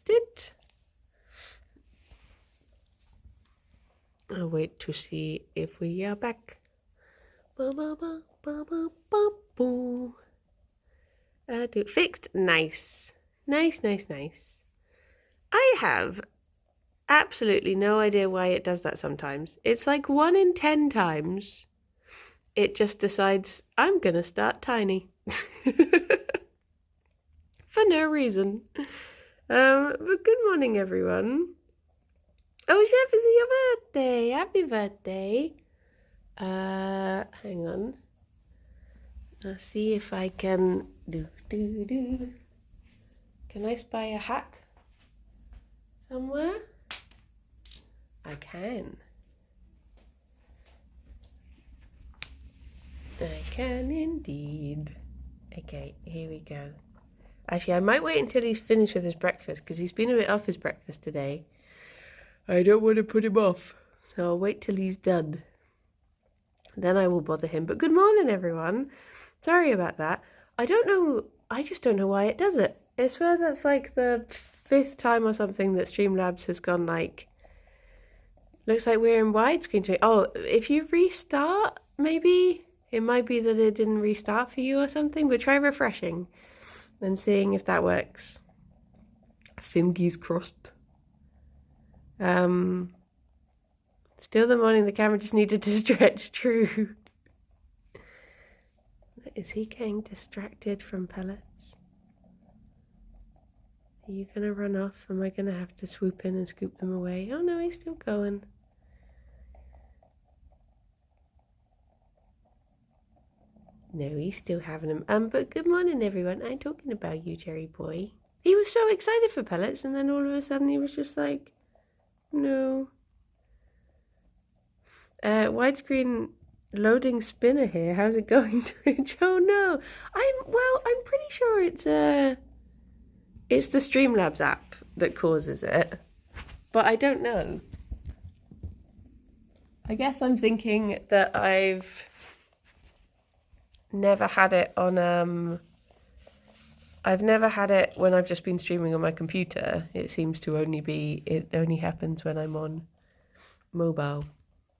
it. I'll wait to see if we are back. Fixed. Nice. Nice. I have absolutely no idea why it does that sometimes. It's like 1 in 10 times it just decides, I'm gonna start tiny. For no reason. But good morning, everyone. Oh, Chef, is it your birthday? Happy birthday. Hang on. I'll see if I can Can I spy a hat somewhere? I can. I can indeed. Okay, here we go. Actually, I might wait until he's finished with his breakfast because he's been a bit off his breakfast today. I don't want to put him off, so I'll wait till he's done. Then I will bother him. But good morning, everyone. Sorry about that. I just don't know why it does it. I swear that's like the 5th time or something that Streamlabs has gone like, looks like we're in widescreen today. Oh, if you restart, maybe it might be that it didn't restart for you or something, but try refreshing and seeing if that works. Fingers crossed. Still the morning, the camera just needed to stretch. True. Is he getting distracted from pellets? Are you gonna run off? Am I gonna have to swoop in and scoop them away? Oh no, he's still going. No, he's still having them. But good morning, everyone. I'm talking about you, Jerry boy. He was so excited for pellets, and then all of a sudden he was just like, no. Widescreen loading spinner here. How's it going, Twitch? Oh no. I'm pretty sure it's the Streamlabs app that causes it. But I don't know. I guess I'm thinking that I've never had it on I've never had it when I've just been streaming on my computer. It seems to it only happens when I'm on mobile.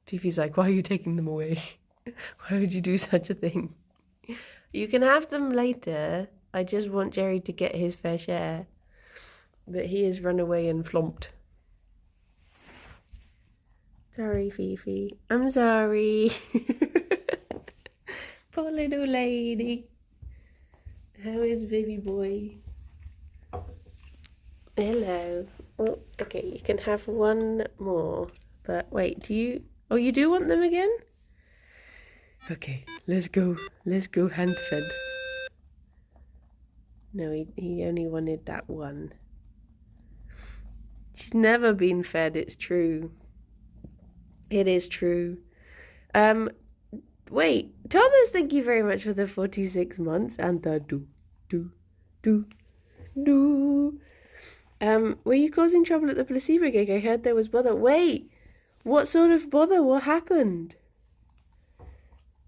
Fifi's like, why are you taking them away? Why would you do such a thing? You can have them later. I just want Jerry to get his fair share. But he has run away and flomped. Sorry, Fifi. I'm sorry. Poor little lady. How is baby boy? Hello. Oh, okay, you can have one more. But wait, you do want them again? Okay, let's go. Let's go hand fed. No, he only wanted that one. She's never been fed, it's true. It is true. Wait, Thomas, thank you very much for the 46 months and the do. Were you causing trouble at the placebo gig? I heard there was bother. Wait, what sort of bother? What happened?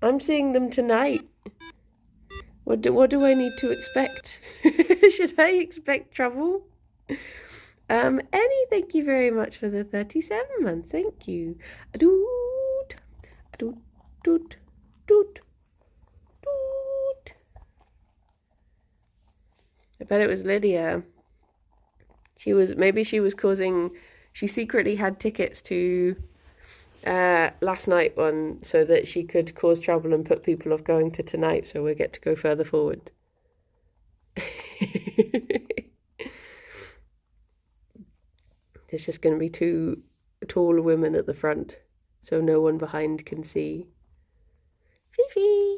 I'm seeing them tonight. What do I need to expect? Should I expect trouble? Annie, thank you very much for the 37 months. Thank you. Doot. I bet it was Lydia. She secretly had tickets to last night one so that she could cause trouble and put people off going to tonight, so we'll get to go further forward. There's just going to be 2 tall women at the front, so no one behind can see. Fifi!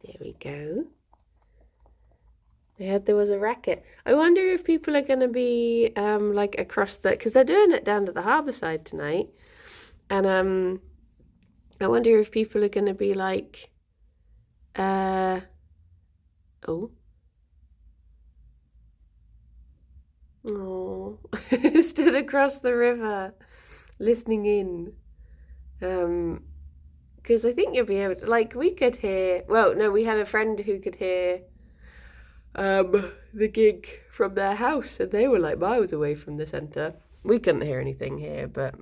There we go. They heard there was a racket. I wonder if people are going to be like across because they're doing it down at the harbour side tonight, and I wonder if people are going to be like, stood across the river, listening in, because I think you'll be able to, like, we could hear. Well, no, we had a friend who could hear the gig from their house, and they were like miles away from the centre. We couldn't hear anything here, but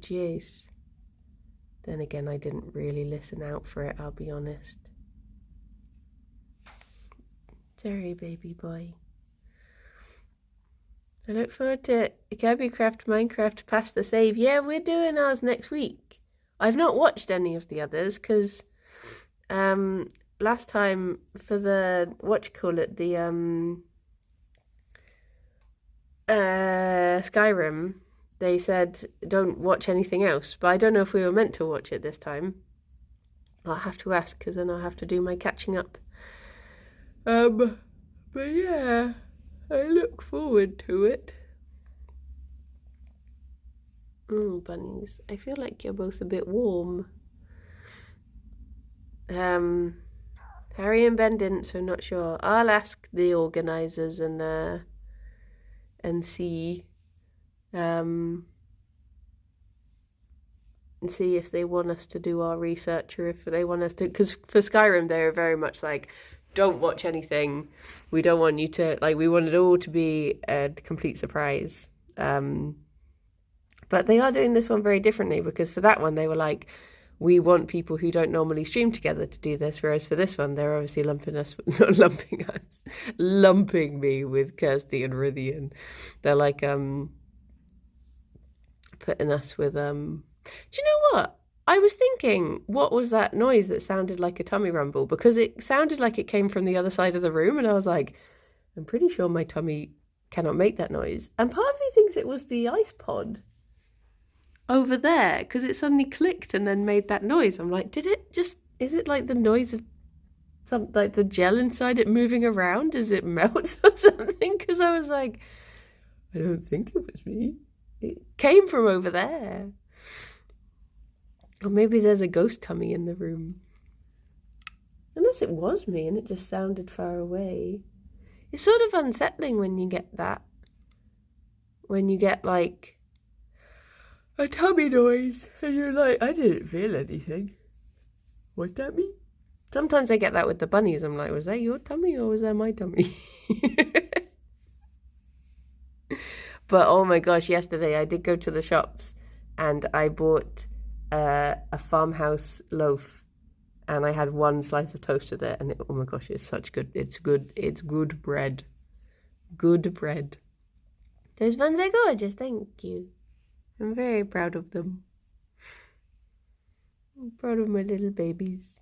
yes. Then again, I didn't really listen out for it, I'll be honest. Sorry, baby boy. I look forward to Gabbycraft Minecraft Past the Save. Yeah, we're doing ours next week. I've not watched any of the others because last time for the Skyrim, they said don't watch anything else, but I don't know if we were meant to watch it this time. I'll have to ask because then I'll have to do my catching up. But yeah, I look forward to it. Bunnies, I feel like you're both a bit warm. Harry and Ben didn't, so not sure. I'll ask the organisers and see if they want us to do our research or if they want us to, because for Skyrim they're very much like, don't watch anything. We don't want you to, like, we want it all to be a complete surprise. But they are doing this one very differently because for that one they were like, we want people who don't normally stream together to do this, whereas for this one they're obviously lumping me with Kirsty and Rythian. They're like putting us with do you know what? I was thinking, what was that noise that sounded like a tummy rumble? Because it sounded like it came from the other side of the room, and I was like, I'm pretty sure my tummy cannot make that noise. And part of me thinks it was the ice pod over there, because it suddenly clicked and then made that noise. I'm like, is it like the noise of like the gel inside it moving around? Does it melt or something? Because I was like, I don't think it was me. It came from over there. Or maybe there's a ghost tummy in the room. Unless it was me and it just sounded far away. It's sort of unsettling when you get that. When you get like a tummy noise and you're like, I didn't feel anything. What's that mean? Sometimes I get that with the bunnies. I'm like, was that your tummy or was that my tummy? But oh my gosh, yesterday I did go to the shops and I bought a farmhouse loaf, and I had one slice of toast with it, and oh my gosh, it's good bread. Good bread. Those buns are gorgeous, thank you. I'm very proud of them. I'm proud of my little babies.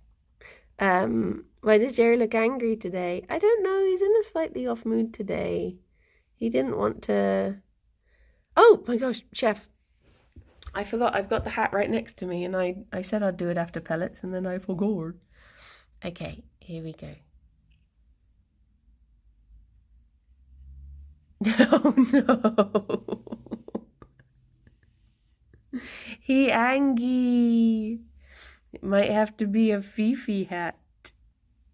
Why did Gerry look angry today? I don't know, he's in a slightly off mood today. He didn't want to... Oh my gosh, Chef. I forgot, I've got the hat right next to me, and I said I'd do it after pellets, and then I forgot. Okay, here we go. Oh no. He angry. It might have to be a Fifi hat.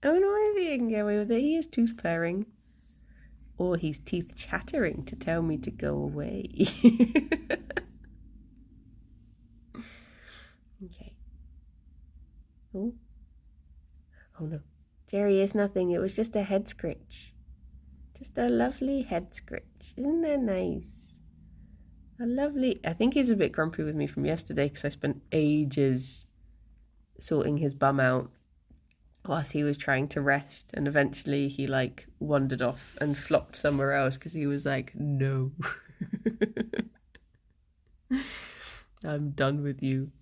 Oh no, maybe I can get away with it. He is tooth purring. Or he's teeth chattering to tell me to go away. Okay. Oh no. Gerry, is nothing. It was just a head scratch. Just a lovely head scratch. Isn't that nice? A lovely... I think he's a bit grumpy with me from yesterday because I spent ages sorting his bum out whilst he was trying to rest, and eventually he like wandered off and flopped somewhere else because he was like, no. I'm done with you.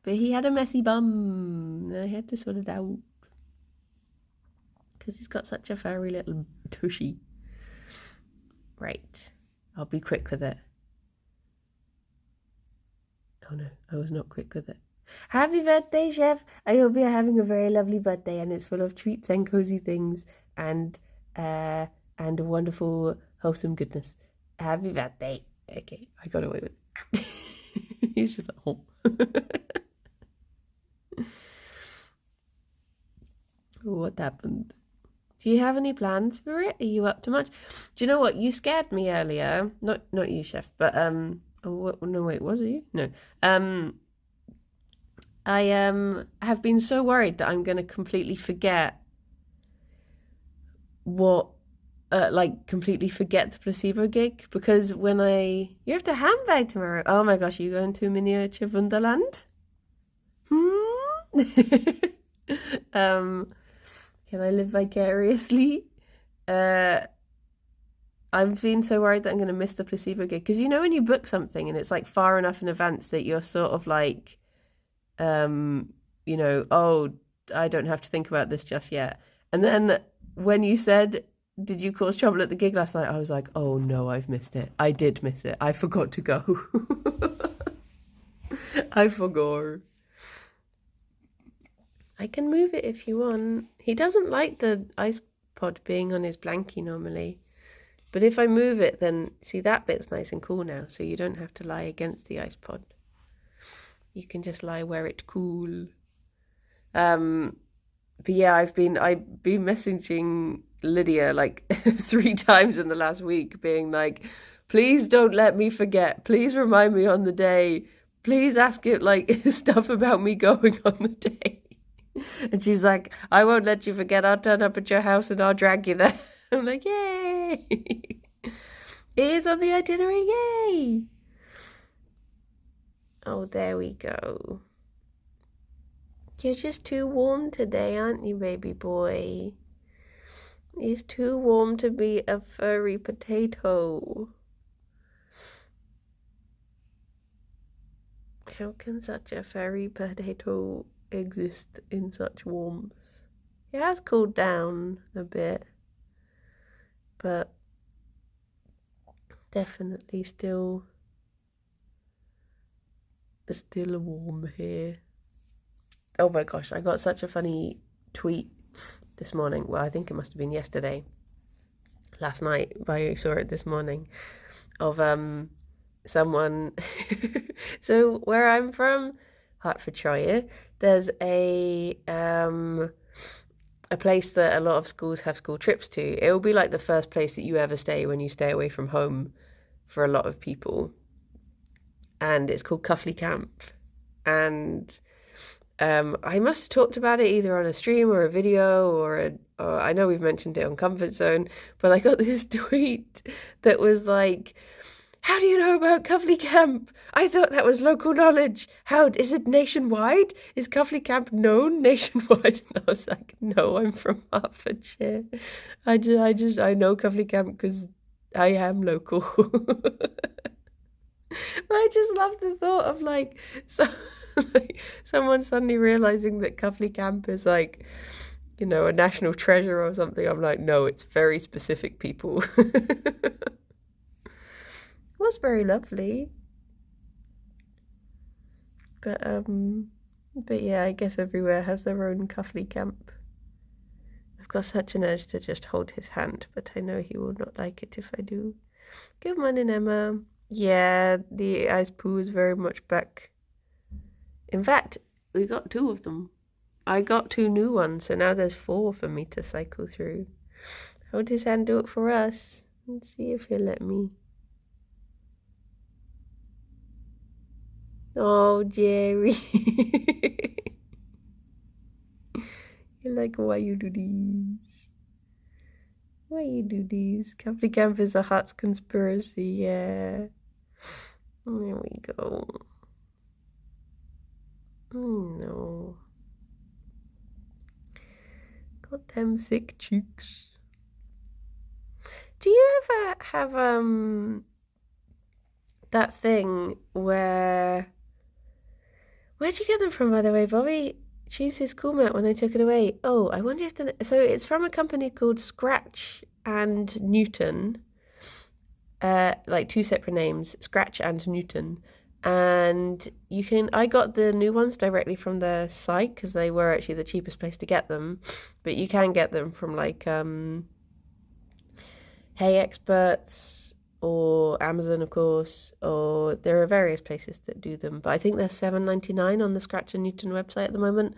But he had a messy bum, and I had to sort it out. Because he's got such a furry little tushy. Right. I'll be quick with it. Oh no, I was not quick with it. Happy birthday, Chef. I hope you're having a very lovely birthday and it's full of treats and cozy things and wonderful, wholesome goodness. Happy birthday. Okay, I got away with it. He's just at home. What happened? Do you have any plans for it? Are you up to much? Do you know what? You scared me earlier. Not you, Chef, but oh no, wait, was it you? No. I have been so worried that I'm going to completely forget completely forget the placebo gig, because you have to handbag tomorrow. Oh my gosh, are you going to Miniature Wonderland? Can I live vicariously? I've been so worried that I'm going to miss the placebo gig, because you know when you book something and it's like far enough in advance that you're sort of like, oh, I don't have to think about this just yet. And then when you said, did you cause trouble at the gig last night? I was like, oh no, I've missed it. I did miss it. I forgot to go. I forgot. I can move it if you want. He doesn't like the ice pod being on his blankie normally. But if I move it, then see, that bit's nice and cool now, so you don't have to lie against the ice pod. You can just lie where it's cool. But yeah, I've been messaging Lydia like 3 times in the last week, being like, please don't let me forget. Please remind me on the day. Please ask it like stuff about me going on the day. And she's like, I won't let you forget. I'll turn up at your house and I'll drag you there. I'm like, yay! It is on the itinerary, yay! Oh, there we go. You're just too warm today, aren't you, baby boy? It's too warm to be a furry potato. How can such a furry potato exist in such warmth? It has cooled down a bit, but definitely still warm here. Oh my gosh, I got such a funny tweet this morning. Well, I think it must have been yesterday. Last night, but I saw it this morning, of someone. So where I'm from, Hertfordshire, there's a place that a lot of schools have school trips to. It will be like the first place that you ever stay when you stay away from home for a lot of people. And it's called Cuffley Camp. And I must have talked about it either on a stream or a video, or I know we've mentioned it on Comfort Zone, but I got this tweet that was like, how do you know about Cuffley Camp? I thought that was local knowledge. How is it nationwide? Is Cuffley Camp known nationwide? And I was like, no, I'm from Hertfordshire. I know Cuffley Camp because I am local. I just love the thought of like, someone suddenly realizing that Cuffley Camp is like, a national treasure or something. I'm like, no, it's very specific people. It was very lovely. But yeah, I guess everywhere has their own Cuffley Camp. I've got such an urge to just hold his hand, but I know he will not like it if I do. Good morning, Emma. Yeah, the ice poo is very much back. In fact, we got 2 of them. I got 2 new ones, so now there's 4 for me to cycle through. Hold his hand, do it for us. Let's see if he'll let me. Oh, Gerry. You're like, why you do these? Why you do these? Cuffley Camp is a hot conspiracy, yeah. There we go. Oh, no. Got them thick cheeks. Do you ever have that thing where'd you get them from, by the way? Bobby chose his cool mat when I took it away. Oh, I wonder if so it's from a company called Scratch and Newton. Like 2 separate names, Scratch and Newton. And I got the new ones directly from their site because they were actually the cheapest place to get them. But you can get them from like Hey Experts or Amazon, of course, or there are various places that do them. But I think they're $7.99 on the Scratch and Newton website at the moment.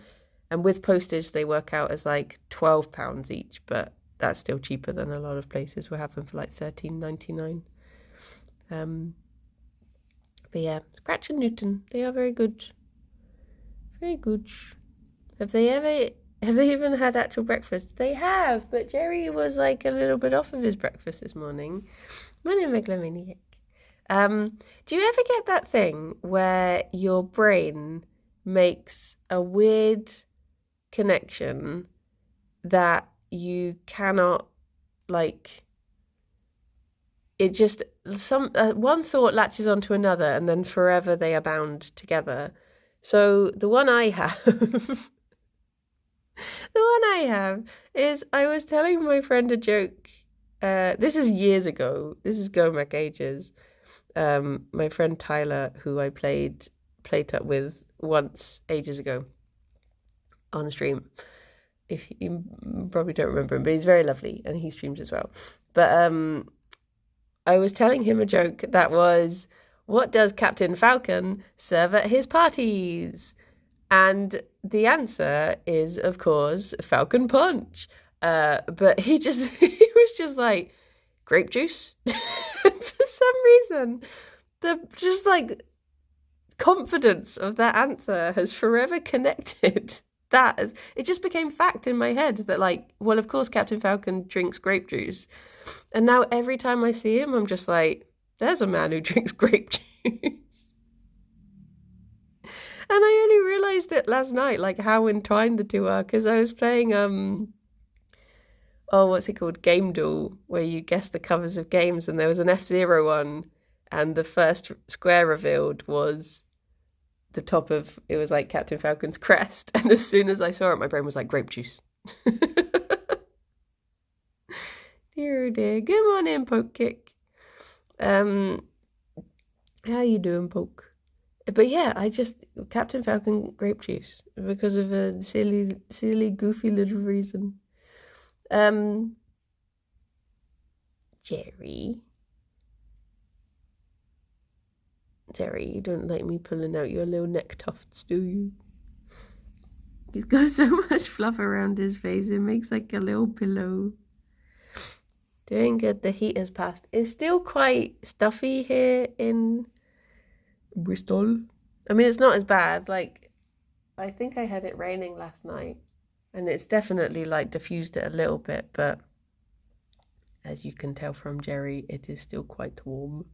And with postage, they work out as like £12 each, but that's still cheaper than a lot of places will have them for like $13.99. But yeah, Scratch and Newton, they are very good. Very good. Have they even had actual breakfast? They have, but Gerry was like a little bit off of his breakfast this morning. Morning, megalomaniac. Do you ever get that thing where your brain makes a weird connection that you cannot, like, it just, one thought latches onto another and then forever they are bound together. So the one I have, is I was telling my friend a joke. This is years ago. This is going back ages. My friend Tyler, who I played up with once ages ago on a stream. If you probably don't remember him, but he's very lovely and he streams as well. But I was telling him a joke that was, what does Captain Falcon serve at his parties? And the answer is, of course, Falcon Punch. But he was just like, grape juice. For some reason, the just like confidence of that answer has forever connected that as it just became fact in my head that, like, well, of course Captain Falcon drinks grape juice. And now every time I see him, I'm just like, there's a man who drinks grape juice. And I only realised it last night, like how entwined the two are, because I was playing what's it called? Game Duel, where you guess the covers of games, and there was an F-Zero one, and the first square revealed was the top of, it was like Captain Falcon's crest, and as soon as I saw it, my brain was like, grape juice. Dear, oh dear. Good morning, Poke Kick. How you doing, Poke? But yeah, Captain Falcon grape juice, because of a silly, goofy little reason. Gerry, you don't like me pulling out your little neck tufts, do you? He's got so much fluff around his face, it makes like a little pillow. Doing good, the heat has passed. It's still quite stuffy here in Bristol. I mean, it's not as bad. Like, I think I had it raining last night, and it's definitely like diffused it a little bit, but as you can tell from Gerry, it is still quite warm.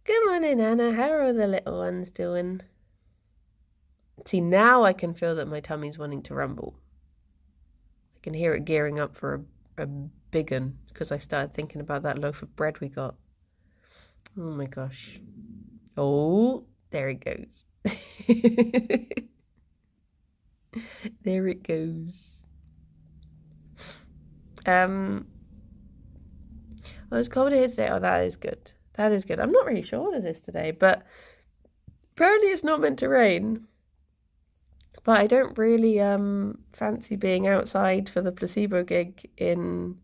Good morning, Anna. How are the little ones doing? See, now I can feel that my tummy's wanting to rumble. I can hear it gearing up for a big one, because I started thinking about that loaf of bread we got. Oh my gosh. Oh, there it goes. There it goes. It's cold here today. Oh, that is good. That is good. I'm not really sure what it is today, but apparently it's not meant to rain. But I don't really fancy being outside for the placebo gig in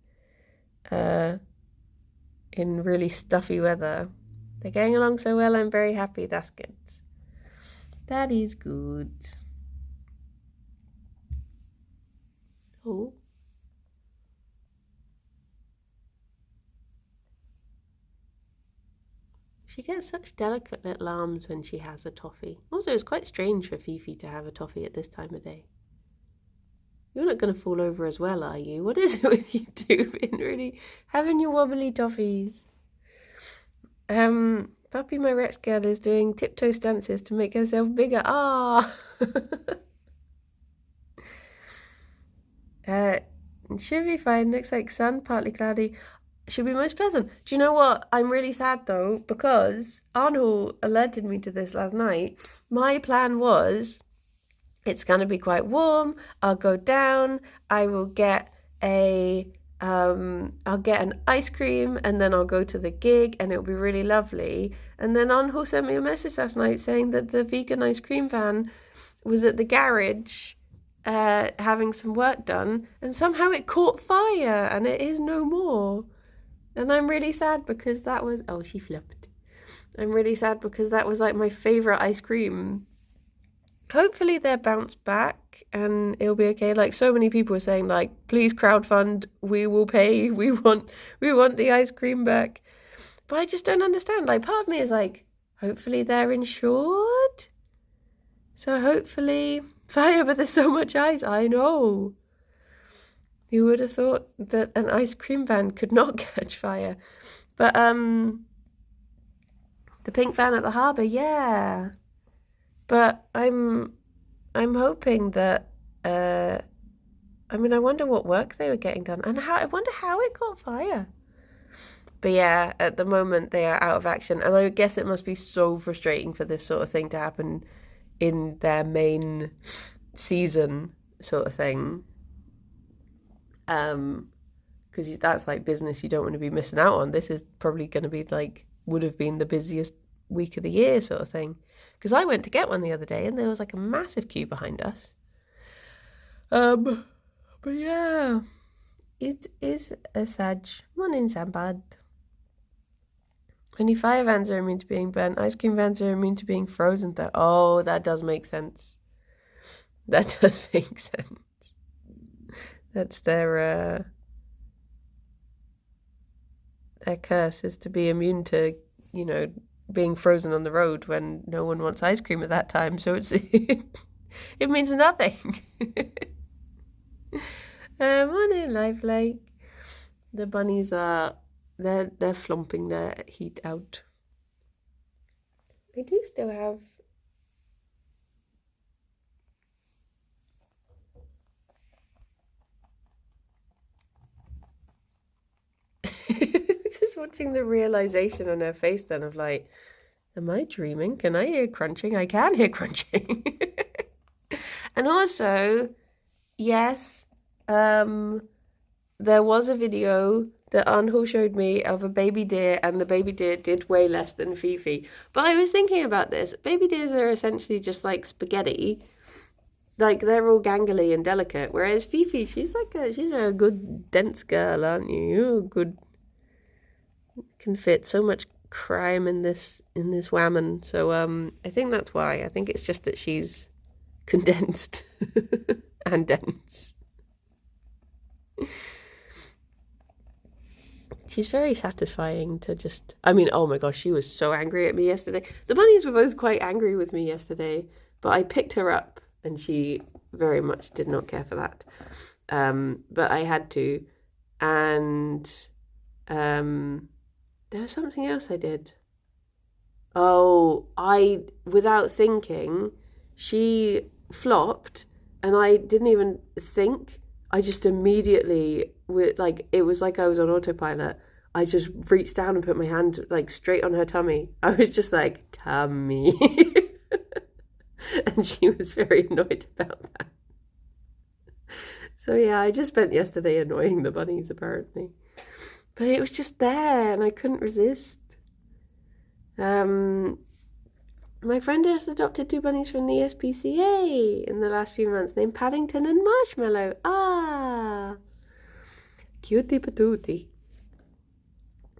really stuffy weather. They're going along so well. I'm very happy. That's good. That is good. Oh. She gets such delicate little arms when she has a toffee. Also, it's quite strange for Fifi to have a toffee at this time of day. You're not going to fall over as well, are you? What is it with you two being really having your wobbly toffees? Puppy, my Rex girl, is doing tiptoe stances to make herself bigger. Ah! Should be fine. Looks like sun, partly cloudy. Should be most pleasant. Do you know what? I'm really sad though, because Arnold alerted me to this last night. My plan was, it's going to be quite warm. I'll go down. I will get I'll get an ice cream, and then I'll go to the gig, and it'll be really lovely. And then Arnold sent me a message last night saying that the vegan ice cream van was at the garage having some work done, and somehow it caught fire, and it is no more. And I'm really sad because that was... Oh, she flipped. I'm really sad because that was like my favourite ice cream. Hopefully they'll bounce back and it'll be okay. Like, so many people are saying, like, please crowdfund, we will pay, we want the ice cream back. But I just don't understand. Like, part of me is like, hopefully they're insured. So hopefully fire, but there's so much ice. I know. You would have thought that an ice cream van could not catch fire. But the pink van at the harbour, yeah. But I'm hoping that I wonder what work they were getting done, and I wonder how it caught fire. But yeah, at the moment they are out of action, and I guess it must be so frustrating for this sort of thing to happen in their main season sort of thing. Because that's like business you don't want to be missing out on. This is probably going to be like, would have been the busiest week of the year sort of thing. Because I went to get one the other day and there was like a massive queue behind us. But yeah, it is a sad morning, Sambad. Only fire vans are immune to being burnt. Ice cream vans are immune to being frozen though. Oh, that does make sense. That does make sense. That's their curse, is to be immune to, being frozen on the road when no one wants ice cream at that time. So it means nothing. Morning, Life Lake. The bunnies are they're flomping their heat out. They do still have just watching the realization on her face then of like, am I dreaming? Can I hear crunching? I can hear crunching. And also, yes, there was a video that Anhul showed me of a baby deer, and the baby deer did weigh less than Fifi. But I was thinking about this. Baby deers are essentially just like spaghetti. Like, they're all gangly and delicate, whereas Fifi, she's a good dense girl, aren't you? You're good. Can fit so much crime in this whammon. So I think that's why. I think it's just that she's condensed and dense. She's very satisfying to just... oh my gosh, she was so angry at me yesterday. The bunnies were both quite angry with me yesterday, but I picked her up and she very much did not care for that. But I had to. And there was something else I did. Oh, without thinking, she flopped and I didn't even think. I just immediately, it was like I was on autopilot. I just reached down and put my hand straight on her tummy. I was just like, tummy. And she was very annoyed about that. So yeah, I just spent yesterday annoying the bunnies apparently. But it was just there and I couldn't resist. My friend has adopted 2 bunnies from the SPCA in the last few months, named Paddington and Marshmallow. Ah! Cutie patootie.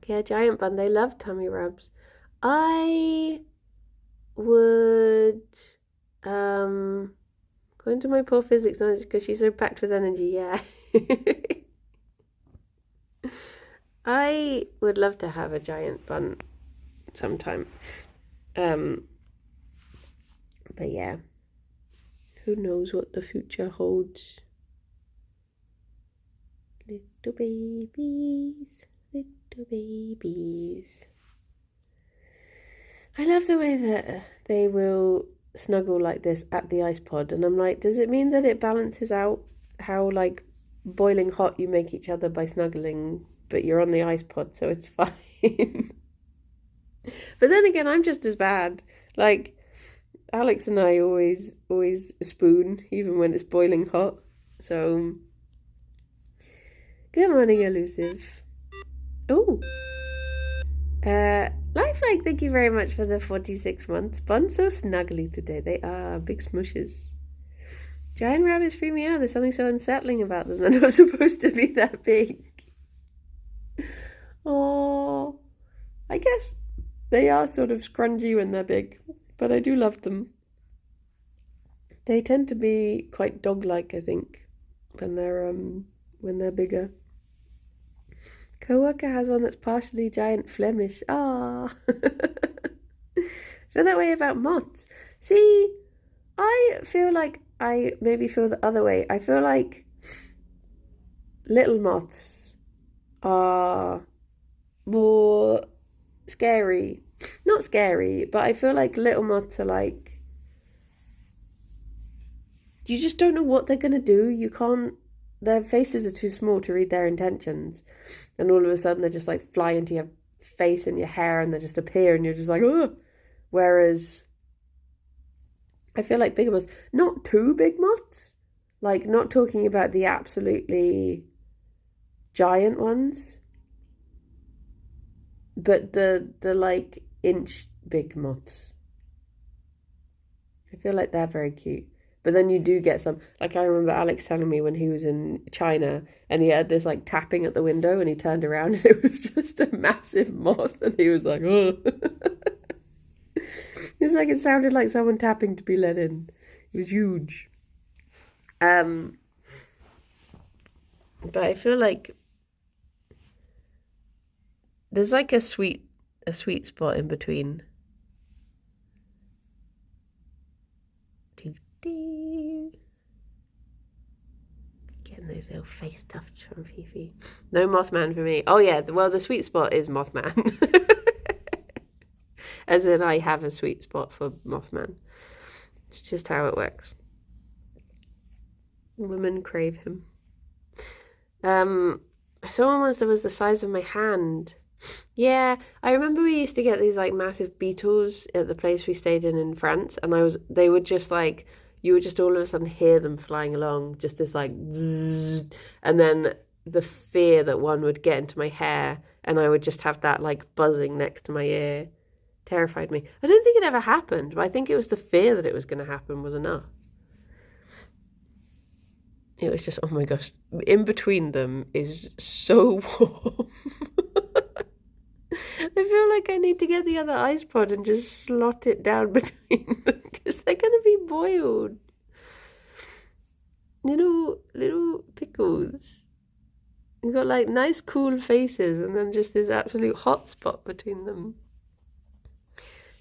Yeah, giant bun. They love tummy rubs. I would go into my poor physics knowledge because she's so packed with energy. Yeah. I would love to have a giant bun sometime. But yeah, who knows what the future holds. Little babies, little babies. I love the way that they will snuggle like this at the ice pod, and I'm like, does it mean that it balances out how boiling hot you make each other by snuggling, but you're on the ice pod, so it's fine? But then again, I'm just as bad. Alex and I always spoon, even when it's boiling hot. So, good morning, Elusive. Oh, Lifelike, thank you very much for the 46 months. Buns so snuggly today. They are big smushes. Giant rabbits freak me out. There's something so unsettling about them. They're not supposed to be that big. Oh, I guess they are sort of scrungy when they're big, but I do love them. They tend to be quite dog-like, I think, when they're bigger. Co-worker has one that's partially giant Flemish. Ah, feel that way about moths. See, I feel like I maybe feel the other way. I feel like little moths are more scary. Not scary, but I feel like little moths are like, you just don't know what they're going to do. You can't, their faces are too small to read their intentions. And all of a sudden they just like fly into your face and your hair and they just appear and you're just like, oh. Whereas I feel like bigger moths, not too big moths, like not talking about the absolutely giant ones, but the like inch big moths. I feel like they're very cute. But then you do get some, like I remember Alex telling me when he was in China and he had this like tapping at the window and he turned around and it was just a massive moth and he was like, oh. It was like, it sounded like someone tapping to be let in. It was huge. But I feel like there's like a sweet spot in between. Getting those little face tufts from Fifi. No Mothman for me. Oh yeah, well the sweet spot is Mothman. As in I have a sweet spot for Mothman. It's just how it works. Women crave him. I saw one once that was the size of my hand. Yeah, I remember we used to get these like massive beetles at the place we stayed in France, and they would just like, you would just all of a sudden hear them flying along, just this like zzz, and then the fear that one would get into my hair and I would just have that like buzzing next to my ear terrified me. I don't think it ever happened, but I think it was the fear that it was going to happen was enough. It was just, oh my gosh, in between them is so warm. I feel like I need to get the other ice pod and just slot it down between them because they're going to be boiled. Little pickles. You've got like nice cool faces and then just this absolute hot spot between them.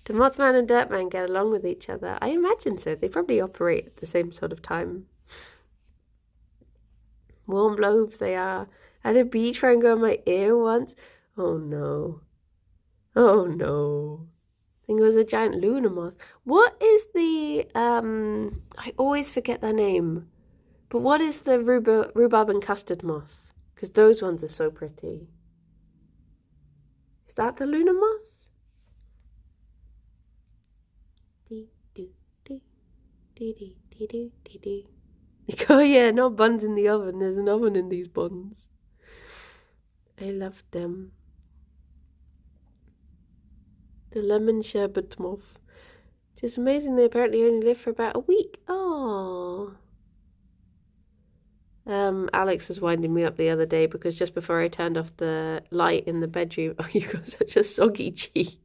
Do Mothman and Dirtman get along with each other? I imagine so. They probably operate at the same sort of time. Warm globes they are. I had a bee try and go in my ear once. Oh no. Oh no. I think it was a giant Luna moth. What is the, I always forget their name. But what is the rhubarb and custard moth? Because those ones are so pretty. Is that the Luna moth? Oh yeah, no buns in the oven. There's an oven in these buns. I love them. The lemon sherbet moth. Just amazing they apparently only live for about a week. Oh. Alex was winding me up the other day because just before I turned off the light in the bedroom, oh, you got such a soggy cheek.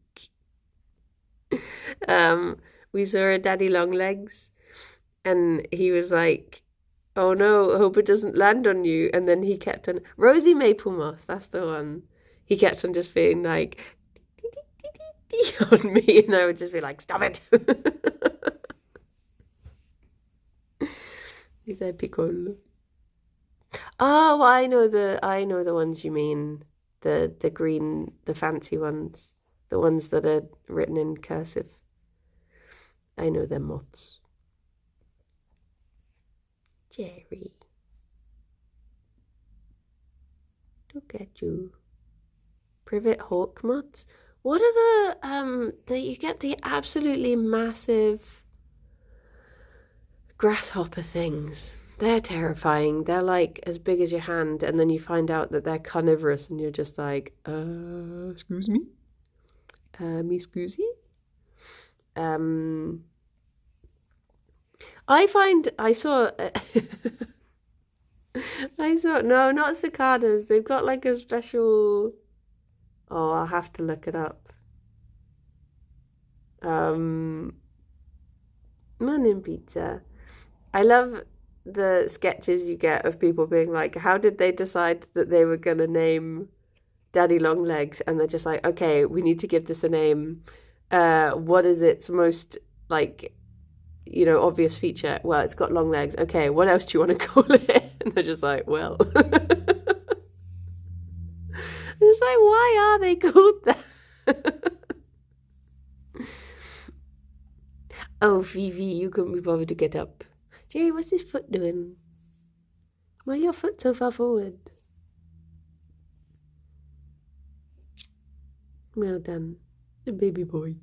We saw a daddy long legs and he was like, oh no, I hope it doesn't land on you. And then he kept on, Rosie Maple Moth, that's the one. He kept on just being like, on me, and I would just be like, stop it. He said piccolo. Oh, I know the ones you mean. The green, the fancy ones. The ones that are written in cursive. I know they're moths. Gerry. Look at you. Privet hawk moths. What are you get the absolutely massive grasshopper things. They're terrifying. They're like as big as your hand, and then you find out that they're carnivorous, and you're just like, excuse me? Me scusi? No, not cicadas. They've got like a special, oh, I'll have to look it up. Morning pizza. I love the sketches you get of people being like, how did they decide that they were going to name Daddy Longlegs? And they're just like, okay, we need to give this a name. What is its most, like, obvious feature. Well, it's got long legs. Okay, what else do you want to call it? And they're just like, well. I'm just like, why are they called that? Oh, Fifi, you couldn't be bothered to get up. Gerry, what's this foot doing? Why are your foot so far forward? Well done, the baby boy.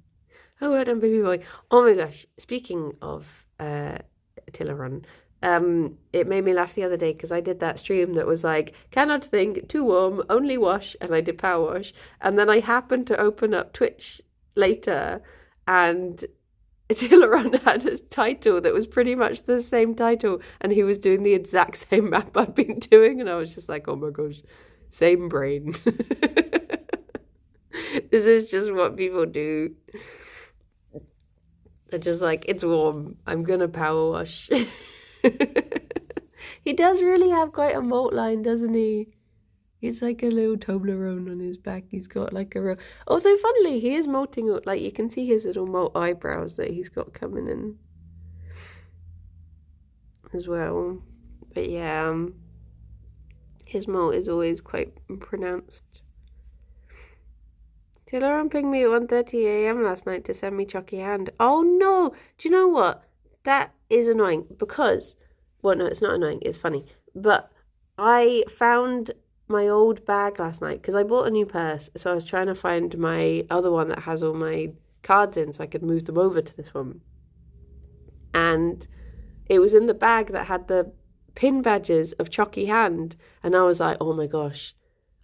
Oh, well done, baby boy. Oh my gosh, speaking of Tileron, it made me laugh the other day because I did that stream that was like, cannot think, too warm, only wash, and I did power wash. And then I happened to open up Twitch later, and Tileron had a title that was pretty much the same title, and he was doing the exact same map I've been doing, and I was just like, oh my gosh, same brain. This is just what people do. They're just like, it's warm, I'm gonna power wash. He does really have quite a molt line, doesn't he? He's like a little Toblerone on his back. He's got like a real... Although, funnily, he is molting, like, you can see his little molt eyebrows that he's got coming in as well. But yeah, his molt is always quite pronounced. Tileron pinged me at 1:30 a.m. last night to send me Chalky Hand. Oh no! Do you know what? That is annoying because... Well, no, it's not annoying. It's funny. But I found my old bag last night because I bought a new purse. So I was trying to find my other one that has all my cards in so I could move them over to this one. And it was in the bag that had the pin badges of Chalky Hand. And I was like, oh my gosh.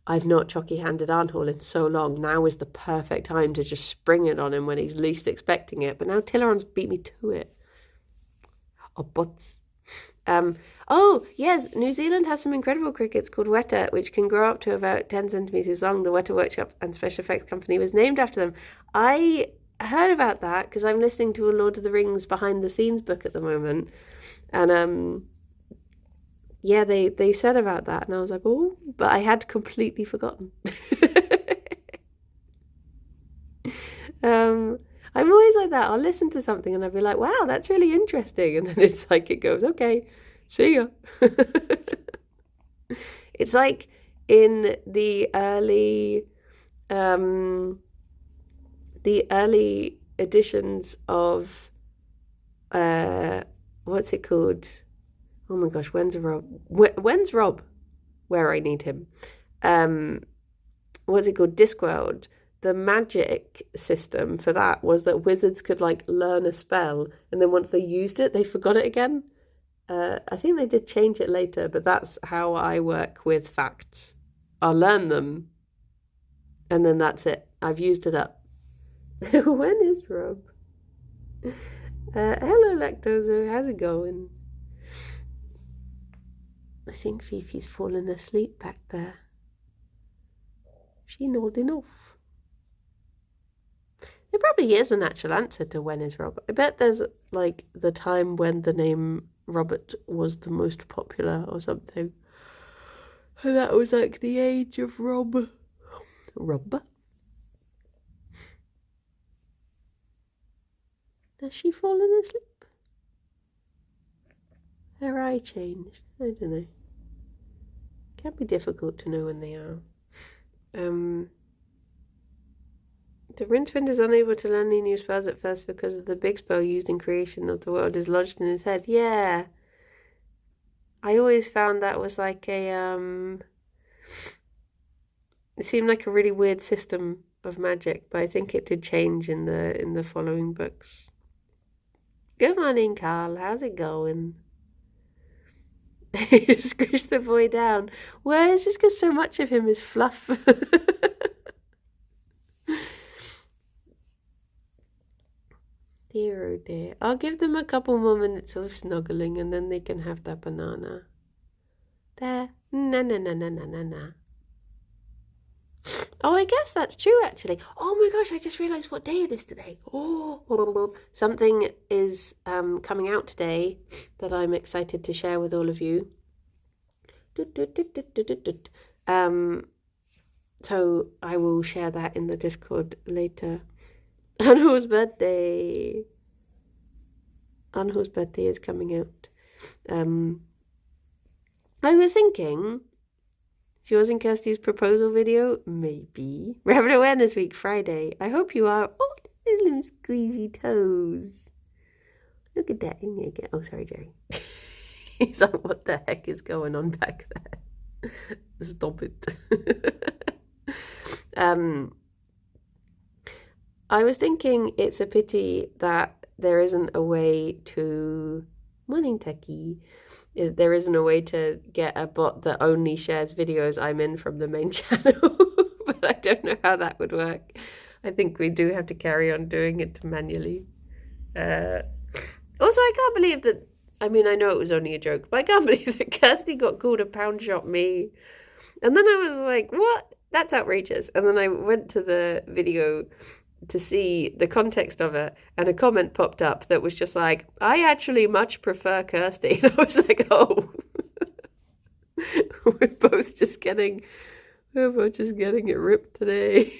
I've not Chalky-handed Arnhall in so long. Now is the perfect time to just spring it on him when he's least expecting it. But now Tileron's beat me to it. Oh, butts. Oh, yes, New Zealand has some incredible crickets called Weta, which can grow up to about 10 centimetres long. The Weta Workshop and Special Effects Company was named after them. I heard about that because I'm listening to a Lord of the Rings behind-the-scenes book at the moment. And, yeah, they said about that, and I was like, oh, but I had completely forgotten. I'm always like that. I'll listen to something and I'll be like, wow, that's really interesting. And then it's like, it goes, okay, see ya. It's like in the early editions of, what's it called? Oh my gosh, when's Rob? When's Rob? Where I need him. What's it called? Discworld. The magic system for that was that wizards could like learn a spell, and then once they used it, they forgot it again. I think they did change it later, but that's how I work with facts. I'll learn them, and then that's it. I've used it up. When is Rob? Hello, Lactoso. How's it going? I think Fifi's fallen asleep back there. She nodding off. There probably is an actual answer to when is Rob. I bet there's like the time when the name Robert was the most popular or something. And that was like the age of Rob. Rob? Has she fallen asleep? Her eye changed. I don't know. Can be difficult to know when they are. The Rincewind is unable to learn any new spells at first because of the big spell used in creation of the world is lodged in his head. Yeah. I always found that was like a, it seemed like a really weird system of magic, but I think it did change in the following books. Good morning, Carl. How's it going? You squish the boy down. Well, it's just because so much of him is fluff. Dear oh dear. I'll give them a couple more minutes of snuggling and then they can have that banana. There. Na na na na na na na. Oh, I guess that's true actually. Oh my gosh, I just realised what day it is today. Oh, something is coming out today that I'm excited to share with all of you. So I will share that in the Discord later. Anna's birthday. Anho's birthday is coming out. I was thinking, yours and Kirsty's proposal video? Maybe. We're having Awareness Week Friday. I hope you are. Oh, little squeezy toes. Look at that. Oh, sorry, Gerry. He's like, what the heck is going on back there? Stop it. I was thinking it's a pity that there isn't a way to... Morning, Techie. There isn't a way to get a bot that only shares videos I'm in from the main channel. But I don't know how that would work. I think we do have to carry on doing it manually. Also, I can't believe that... I mean, I know it was only a joke, but I can't believe that Kirsty got called a pound shop me. And then I was like, what? That's outrageous. And then I went to the video to see the context of it, and a comment popped up that was just like, I actually much prefer Kirsty. And I was like, oh. We're both just getting it ripped today.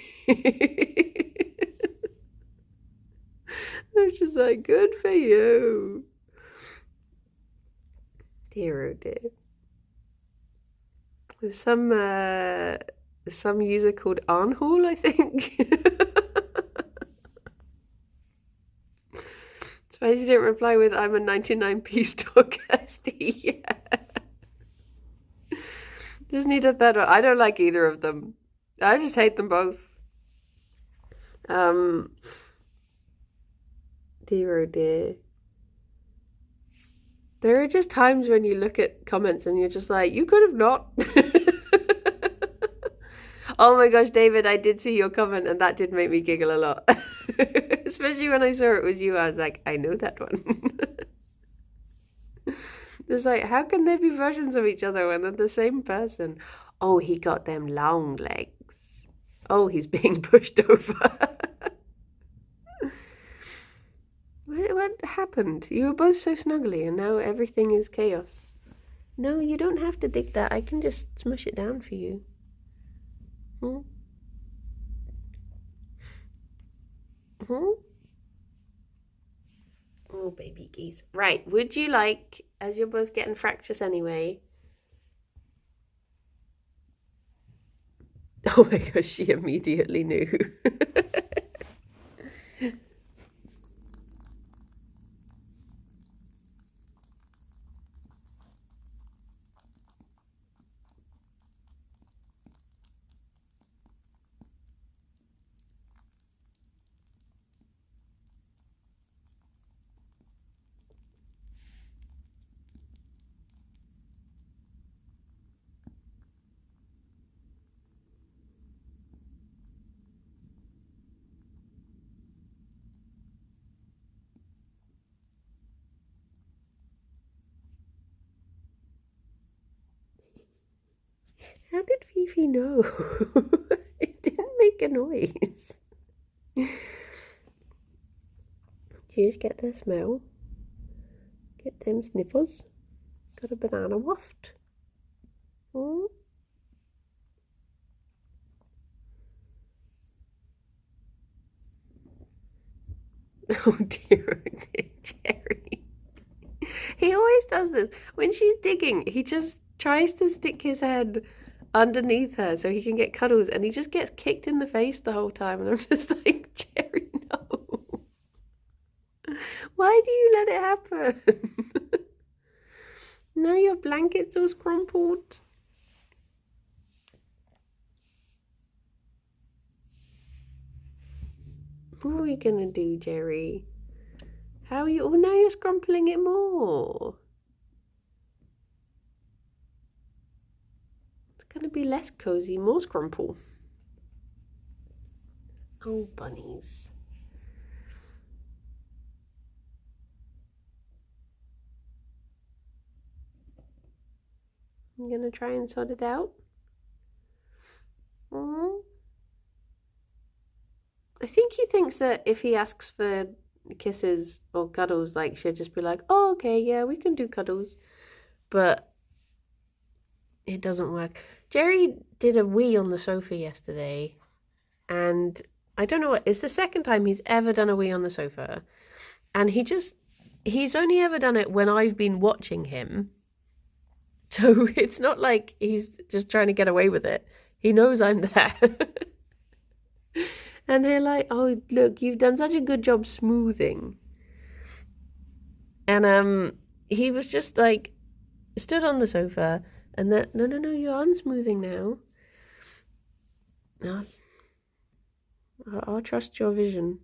I was just like, good for you. Dear oh dear. There's some user called Arnhall, I think. Suppose you didn't reply with I'm a 99p store Kirsty. Yeah. Just need a third one. I don't like either of them. I just hate them both. Dear oh dear. There are just times when you look at comments and you're just like, you could have not. Oh my gosh, David, I did see your comment and that did make me giggle a lot. Especially when I saw it was you, I was like, I know that one. It's like, how can there be versions of each other when they're the same person? Oh, he got them long legs. Oh, he's being pushed over. What happened? You were both so snuggly and now everything is chaos. No, you don't have to dig that. I can just smush it down for you. Oh, baby geese. Right, would you like, as you're both getting fractious anyway... Oh my gosh, she immediately knew. How did Fifi know? It didn't make a noise. Did you just get the smell? Get them sniffles? Got a banana waft? Oh. Oh dear, Gerry. He always does this. When she's digging, he just tries to stick his head underneath her so he can get cuddles, and he just gets kicked in the face the whole time, and I'm just like, Gerry, no. Why do you let it happen? Now your blanket's all scrumpled. What are we gonna do, Gerry? How are you? Oh, now you're scrumpling it more. Gonna be less cozy, more scrumple. Oh, bunnies. I'm gonna try and sort it out. I think he thinks that if he asks for kisses or cuddles, like, she'll just be like, oh, okay, yeah, we can do cuddles. But it doesn't work. Gerry did a wee on the sofa yesterday, and I don't know what, it's the second time he's ever done a wee on the sofa, and he just he's only ever done it when I've been watching him. So it's not like he's just trying to get away with it. He knows I'm there. And they're like, oh, look, you've done such a good job smoothing. And he was just like, stood on the sofa and then, no, you're unsmoothing now. I'll trust your vision.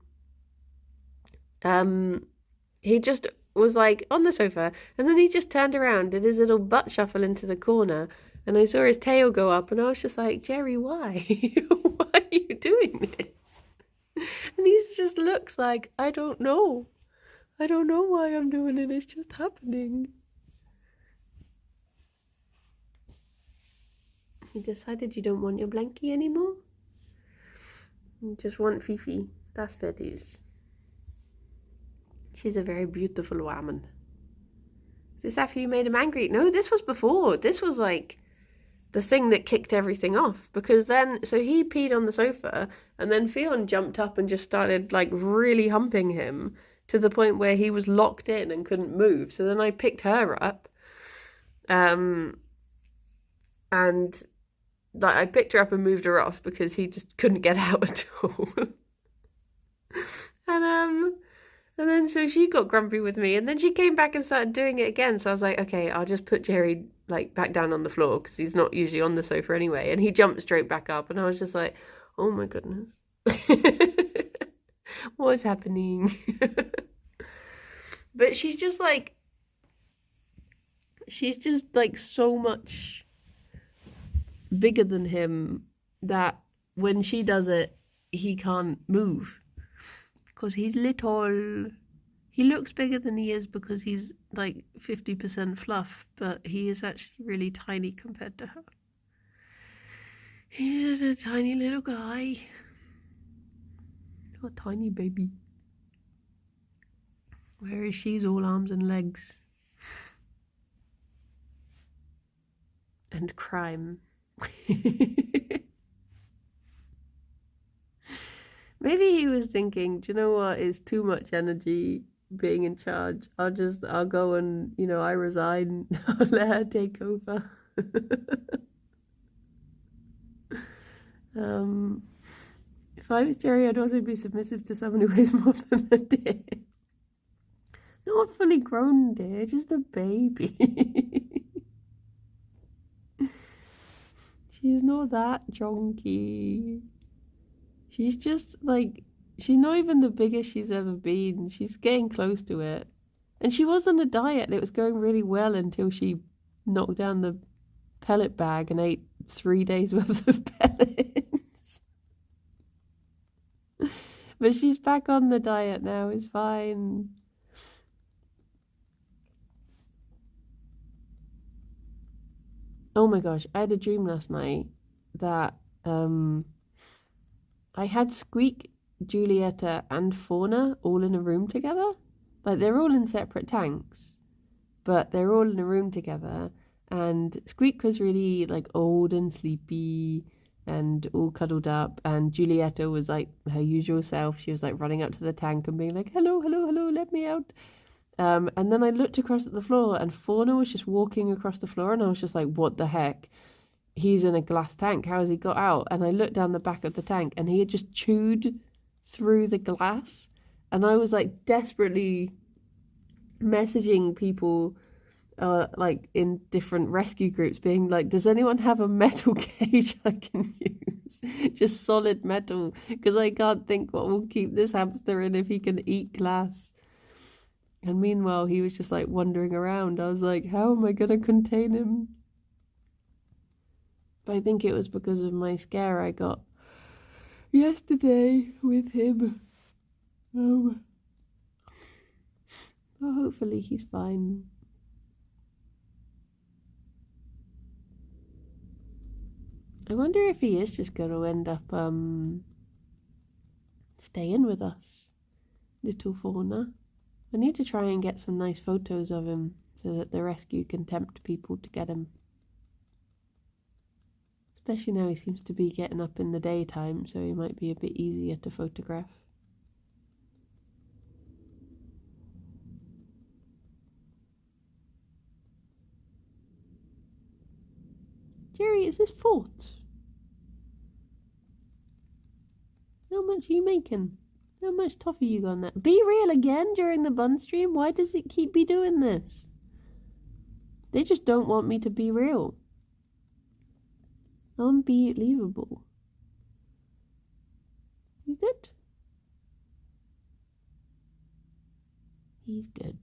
He just was like on the sofa, and then he just turned around, did his little butt shuffle into the corner, and I saw his tail go up, and I was just like, Gerry, why? Why are you doing this? And he just looks like, I don't know why I'm doing it, it's just happening. You decided you don't want your blankie anymore? You just want Fifi. That's Betty's. She's a very beautiful woman. Is this after you made him angry? No, this was before. This was like the thing that kicked everything off. Because then, so he peed on the sofa, and then Ffion jumped up and just started like really humping him to the point where he was locked in and couldn't move. So then I picked her up. And like I picked her up and moved her off because he just couldn't get out at all. And then so she got grumpy with me, and then she came back and started doing it again. So I was like, okay, I'll just put Gerry like back down on the floor because he's not usually on the sofa anyway. And he jumped straight back up, and I was just like, oh my goodness, what's happening? But she's just like so much bigger than him that when she does it, he can't move. Because he's little. He looks bigger than he is because he's like 50% fluff, but he is actually really tiny compared to her. He's a tiny little guy. A tiny baby. Whereas she's all arms and legs. And crime. Maybe he was thinking, do you know what? It's too much energy being in charge. I'll go and, I resign. I'll let her take over. If I was Gerry, I'd also be submissive to someone who weighs more than a deer. Not a fully grown deer, just a baby. She's not that jonky. She's just like, she's not even the biggest she's ever been. She's getting close to it. And she was on a diet and it was going really well until she knocked down the pellet bag and ate 3 days worth of pellets. But she's back on the diet now, it's fine. Oh my gosh, I had a dream last night that I had Squeak, Julieta and Fauna all in a room together. Like they're all in separate tanks, but they're all in a room together. And Squeak was really like old and sleepy and all cuddled up. And Julieta was like her usual self. She was like running up to the tank and being like, hello, hello, hello, let me out. And then I looked across at the floor and Fauna was just walking across the floor and I was just like, what the heck? He's in a glass tank. How has he got out? And I looked down the back of the tank and he had just chewed through the glass. And I was like desperately messaging people like in different rescue groups being like, does anyone have a metal cage I can use? Just solid metal. Because I can't think what will keep this hamster in if he can eat glass. And meanwhile, he was just like wandering around. I was like, how am I going to contain him? But I think it was because of my scare I got yesterday with him. Well, hopefully he's fine. I wonder if he is just going to end up staying with us, little Fauna. I need to try and get some nice photos of him so that the rescue can tempt people to get him. Especially now he seems to be getting up in the daytime, so he might be a bit easier to photograph. is this fourth? How much are you making? How much toffee you got on that? Be real again during the bun stream? Why does it keep me doing this? They just don't want me to be real. Unbelievable. You good? He's good.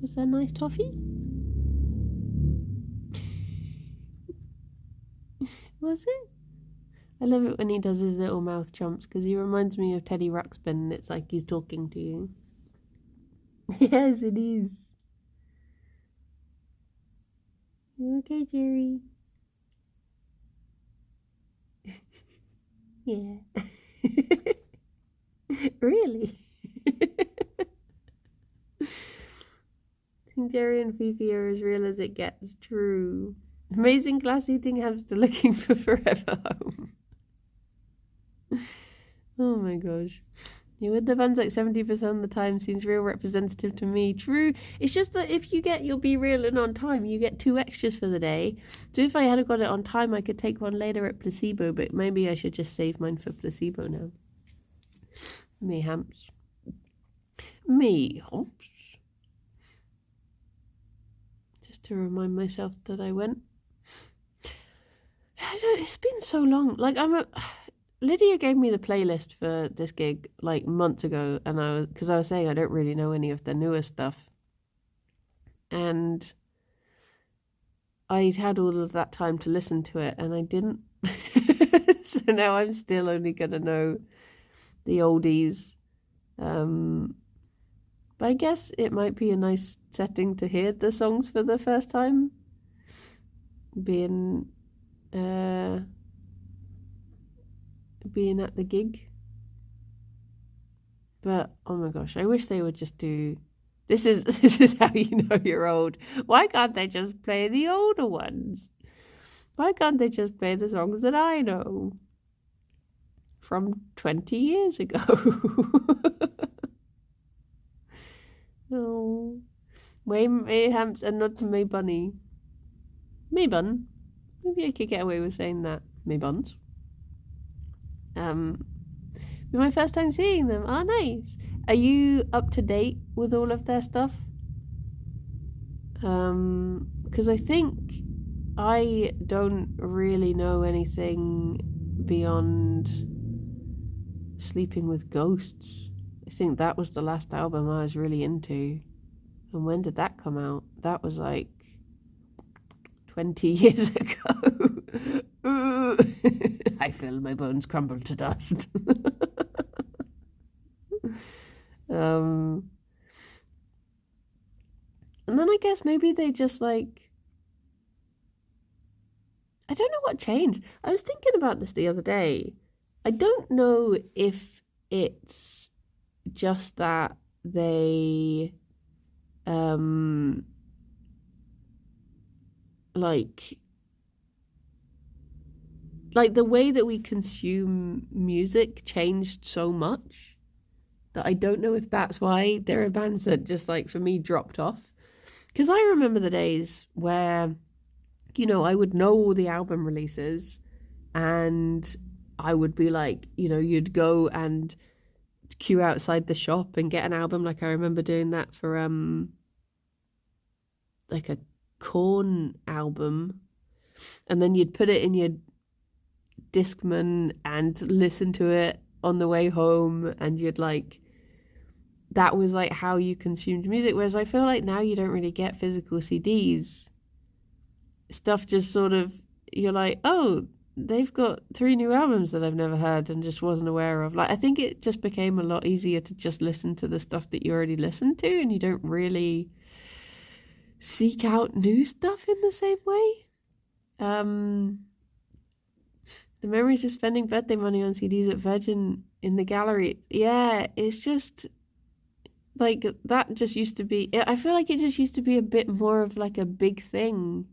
Was that nice toffee? Was it? I love it when he does his little mouth jumps because he reminds me of Teddy Ruxpin and it's like he's talking to you. Yes, it is. You okay, Gerry? Yeah. Really? I think Gerry and Fifi are as real as it gets. True. Amazing class eating hamster looking for forever home. Oh my gosh. You with the buns like 70% of the time seems real representative to me. True. It's just that if you get your Be Real and on time, you get 2 extras for the day. So if I had got it on time, I could take one later at placebo, but maybe I should just save mine for placebo now. Me hamps. Me humps. Just to remind myself that I went. It's been so long. Like Lydia gave me the playlist for this gig like months ago, and because I was saying I don't really know any of the newer stuff, and I'd had all of that time to listen to it, and I didn't. So now I'm still only gonna know the oldies. But I guess it might be a nice setting to hear the songs for the first time. Being at the gig. But oh my gosh, I wish they would just do this is how you know you're old. Why can't they just play the older ones? Why can't they just play the songs that I know from 20 years ago? No. Way hamps and not to me bunny. Me bun. Maybe I could get away with saying that. Me buns. My first time seeing them. Oh, nice. Are you up to date with all of their stuff? Because I think I don't really know anything beyond Sleeping with Ghosts. I think that was the last album I was really into. And when did that come out? That was like 20 years ago. I feel my bones crumble to dust. And then I guess maybe they just like, I don't know what changed. I was thinking about this the other day. I don't know if it's just that they like the way that we consume music changed so much that I don't know if that's why there are bands that just like for me dropped off. Because I remember the days where, you know, I would know all the album releases and I would be like, you know, you'd go and queue outside the shop and get an album. Like I remember doing that for like a Korn album, and then you'd put it in your Discman and listen to it on the way home, and you'd like, that was like how you consumed music. Whereas I feel like now you don't really get physical CDs. Stuff just sort of, you're like, oh, they've got 3 new albums that I've never heard and just wasn't aware of. Like, I think it just became a lot easier to just listen to the stuff that you already listened to, and you don't really seek out new stuff in the same way. The memories of spending birthday money on CDs at Virgin in the gallery. Yeah, it's just like that just used to be, I feel like it just used to be a bit more of like a big thing.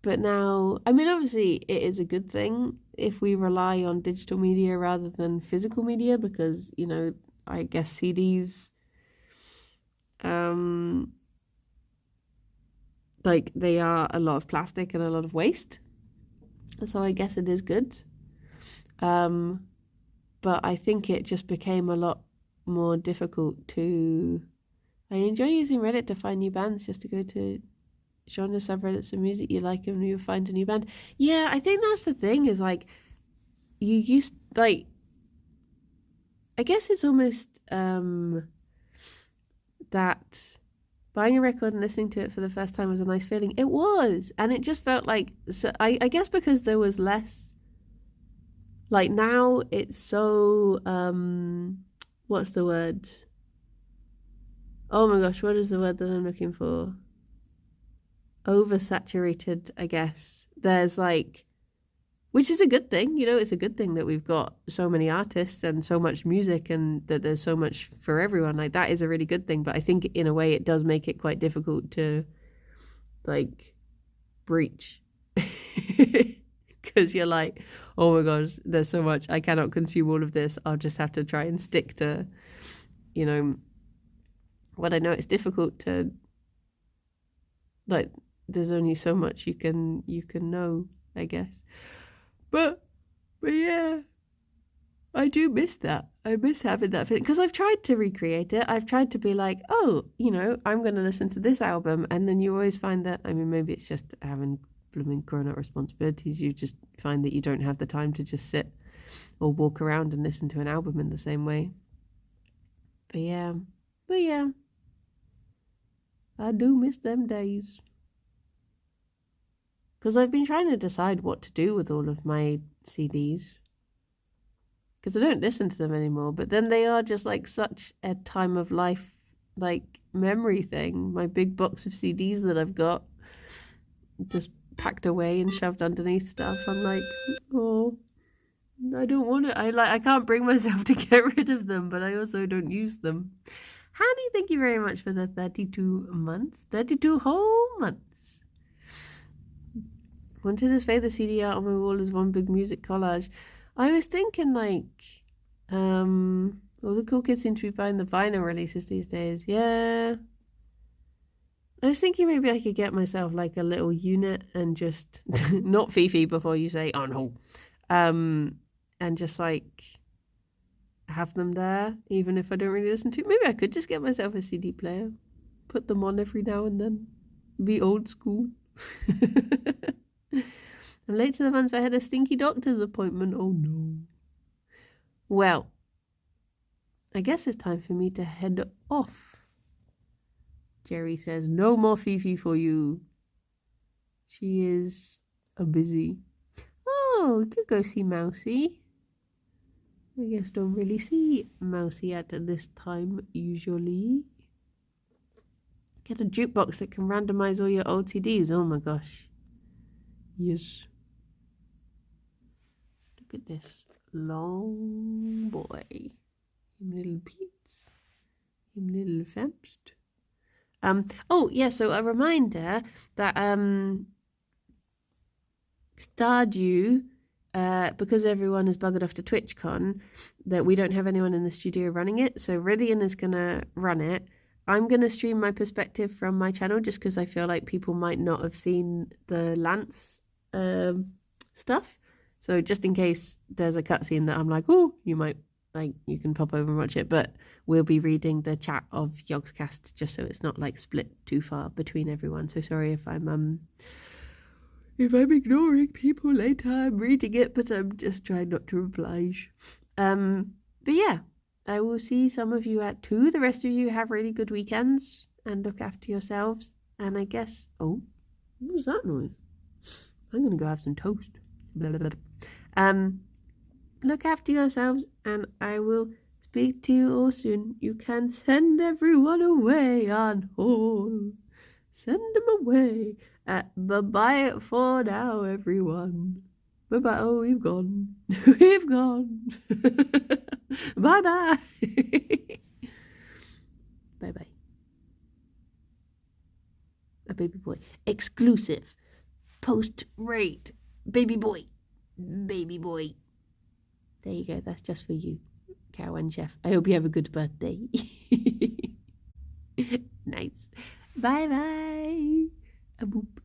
But now, I mean, obviously it is a good thing if we rely on digital media rather than physical media, because, you know, I guess CDs like they are a lot of plastic and a lot of waste. So I guess it is good. But I think it just became a lot more difficult to... I enjoy using Reddit to find new bands, just to go to genre subreddits of music you like and you find a new band. Yeah, I think that's the thing, is like, you used, like, I guess it's almost that buying a record and listening to it for the first time was a nice feeling. It was, and it just felt like, so I guess because there was less, like, now it's so what's the word? Oh my gosh, what is the word that I'm looking for? Oversaturated, I guess. There's like, which is a good thing, you know, it's a good thing that we've got so many artists and so much music and that there's so much for everyone. Like, that is a really good thing. But I think in a way it does make it quite difficult to, like, breach. Because you're like, oh my gosh, there's so much, I cannot consume all of this. I'll just have to try and stick to, you know, what I know. It's difficult to, like, there's only so much you can know, I guess. But yeah, I do miss that. I miss having that feeling, because I've tried to recreate it. I've tried to be like, oh, you know, I'm going to listen to this album, and then you always find that, I mean, maybe it's just having blooming grown-up responsibilities. You just find that you don't have the time to just sit or walk around and listen to an album in the same way. But yeah, I do miss them days. Because I've been trying to decide what to do with all of my CDs. Because I don't listen to them anymore. But then they are just like such a time of life, like, memory thing. My big box of CDs that I've got just packed away and shoved underneath stuff. I'm like, oh, I don't want to. I can't bring myself to get rid of them, but I also don't use them. Hanny, thank you very much for the 32 months. 32 whole months. Wanted to display the CD art on my wall as one big music collage. I was thinking, like, all the cool kids seem to be buying the vinyl releases these days. Yeah. I was thinking maybe I could get myself, like, a little unit and just, not Fifi before you say, oh no, and just, like, have them there, even if I don't really listen to. Maybe I could just get myself a CD player, put them on every now and then, be old school. I'm late to the ones. I had a stinky doctor's appointment. Oh no. Well, I guess it's time for me to head off. Gerry says, no more Fifi for you. She is a busy. Oh, we could go see Mousy. I guess don't really see Mousy at this time usually. Get a jukebox that can randomize all your old CDs. Oh my gosh. Yes. Look at this long boy. Him little Pete's. Him little Femst. Oh yeah, so a reminder that Stardew, because everyone is buggered off to TwitchCon, that we don't have anyone in the studio running it. So Rillian is gonna run it. I'm going to stream my perspective from my channel just because I feel like people might not have seen the Lance stuff. So just in case there's a cutscene that I'm like, oh, you might, like, you can pop over and watch it. But we'll be reading the chat of Yogscast just so it's not, like, split too far between everyone. So sorry if I'm ignoring people later. I'm reading it, but I'm just trying not to oblige. But yeah. I will see some of you at 2. The rest of you have really good weekends and look after yourselves. And I guess... Oh, what was that noise? I'm going to go have some toast. Blah, blah, blah. Look after yourselves and I will speak to you all soon. You can send everyone away on hold. Send them away. Bye-bye for now, everyone. Bye-bye. Oh, we've gone. We've gone. Bye-bye. Bye-bye. A baby boy. Exclusive. Post-rate. Baby boy. Baby boy. There you go. That's just for you, Cow and Chef. I hope you have a good birthday. Nice. Bye bye. A boop.